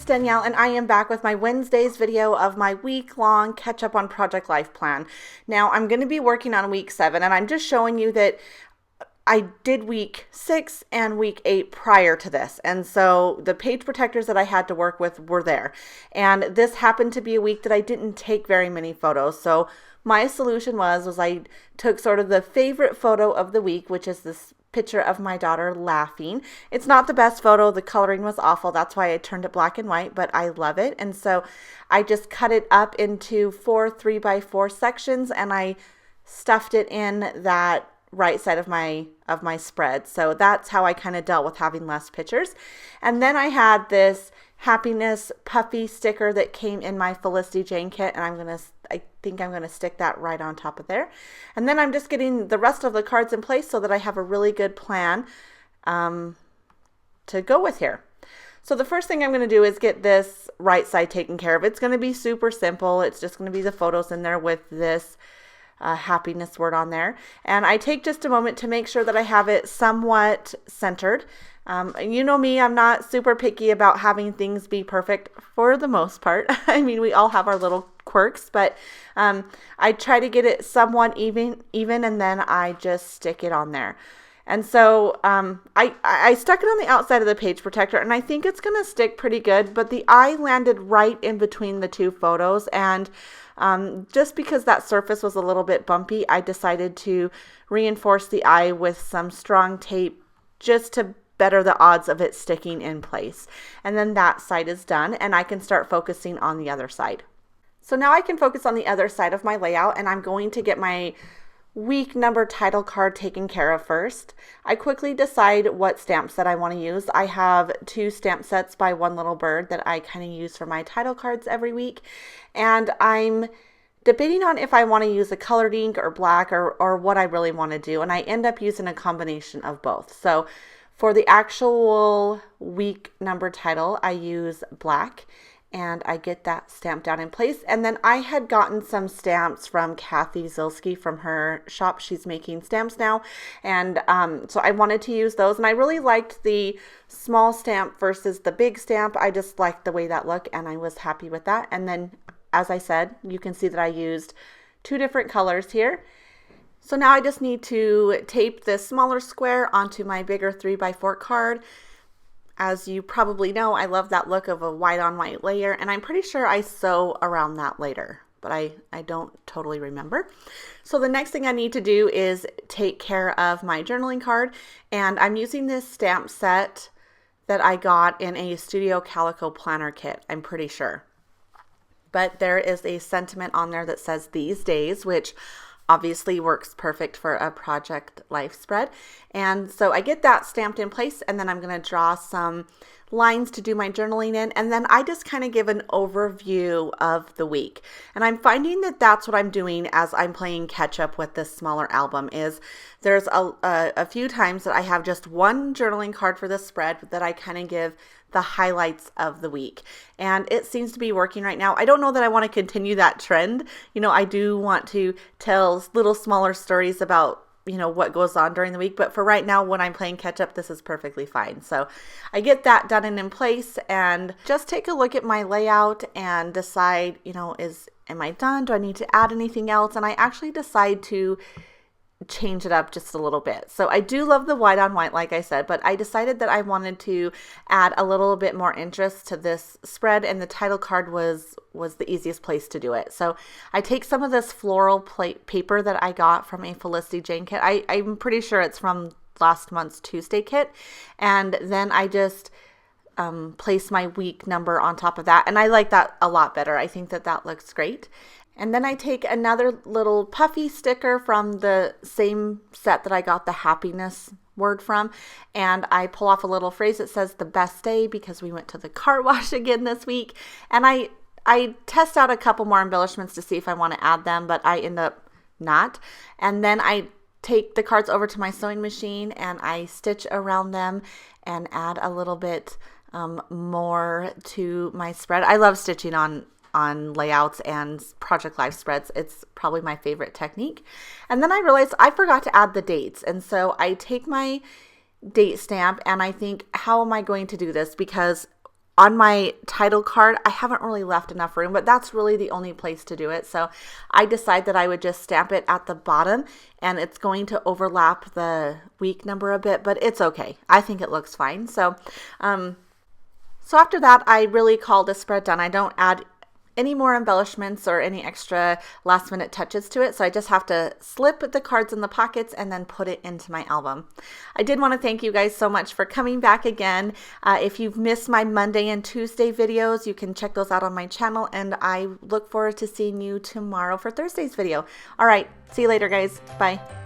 it's Danielle, and I am back with my Wednesdays video of my week-long catch-up on Project Life plan. Now, I'm going to be working on week 7, and I'm just showing you that I did week 6 and week 8 prior to this. And so the page protectors that I had to work with were there. And this happened to be a week that I didn't take very many photos. So my solution was I took sort of the favorite photo of the week, which is this picture of my daughter laughing. It's not the best photo. The coloring was awful. That's why I turned it black and white, but I love it. And so I just cut it up into 4 3x4 sections, and I stuffed it in that right side of my spread. So that's how I kind of dealt with having less pictures. And then I had this happiness puffy sticker that came in my Felicity Jane kit, and I think I'm gonna stick that right on top of there. And then I'm just getting the rest of the cards in place so that I have a really good plan to go with here. So the first thing I'm going to do is get this right side taken care of. It's going to be super simple. It's just going to be the photos in there with this happiness word on there. And I take just a moment to make sure that I have it somewhat centered. You know me, I'm not super picky about having things be perfect for the most part. I mean, we all have our little quirks, but I try to get it somewhat even, and then I just stick it on there. And so I stuck it on the outside of the page protector, and I think it's going to stick pretty good, but the eye landed right in between the two photos, and just because that surface was a little bit bumpy, I decided to reinforce the eye with some strong tape just to better the odds of it sticking in place. And then that side is done, and I can start focusing on the other side. So now I can focus on the other side of my layout, and I'm going to get my week number title card taken care of first. I quickly decide what stamps that I want to use. I have 2 stamp sets by One Little Bird that I kind of use for my title cards every week, and I'm debating on if I want to use a colored ink or black or what I really want to do, and I end up using a combination of both. So for the actual week number title, I use black, and I get that stamped down in place. And then I had gotten some stamps from Kathy Zilski from her shop. She's making stamps now. And so I wanted to use those. And I really liked the small stamp versus the big stamp. I just liked the way that looked, and I was happy with that. And then, as I said, you can see that I used 2 different colors here. So now I just need to tape this smaller square onto my bigger 3x4 card. As you probably know, I love that look of a white on white layer, and I'm pretty sure I sew around that later, but I don't totally remember. So the next thing I need to do is take care of my journaling card, and I'm using this stamp set that I got in a Studio Calico planner kit, I'm pretty sure. But there is a sentiment on there that says "these days," which obviously works perfect for a Project Life spread. And so I get that stamped in place, and then I'm going to draw some lines to do my journaling in, and then I just kind of give an overview of the week. And I'm finding that that's what I'm doing as I'm playing catch up with this smaller album. Is there's a few times that I have just one journaling card for this spread that I kind of give the highlights of the week, and it seems to be working right now. I don't know that I want to continue that trend. You know, I do want to tell little smaller stories about what goes on during the week, but for right now, when I'm playing catch up, this is perfectly fine. So I get that done and in place, and just take a look at my layout and decide, am I done? Do I need to add anything else? And I actually decide to change it up just a little bit. So I do love the white on white, like I said, but I decided that I wanted to add a little bit more interest to this spread, and the title card was the easiest place to do it. So I take some of this floral plate paper that I got from a Felicity Jane kit. I'm pretty sure it's from last month's Tuesday kit, and then I just place my week number on top of that, and I like that a lot better. I think that looks great. And then I take another little puffy sticker from the same set that I got the happiness word from, and I pull off a little phrase that says "the best day," because we went to the car wash again this week. And I test out a couple more embellishments to see if I want to add them, but I end up not. And then I take the cards over to my sewing machine, and I stitch around them and add a little bit more to my spread. I love stitching on layouts and Project Life spreads. It's probably my favorite technique. And then I realized I forgot to add the dates. And so I take my date stamp and I think, how am I going to do this? Because on my title card, I haven't really left enough room, but that's really the only place to do it. So I decided that I would just stamp it at the bottom, and it's going to overlap the week number a bit, but it's okay. I think it looks fine. So after that, I really call this spread done. I don't add any more embellishments or any extra last minute touches to it. So I just have to slip the cards in the pockets and then put it into my album. I did want to thank you guys so much for coming back again. If you've missed my Monday and Tuesday videos, you can check those out on my channel, and I look forward to seeing you tomorrow for Thursday's video. All right, see you later, guys. Bye.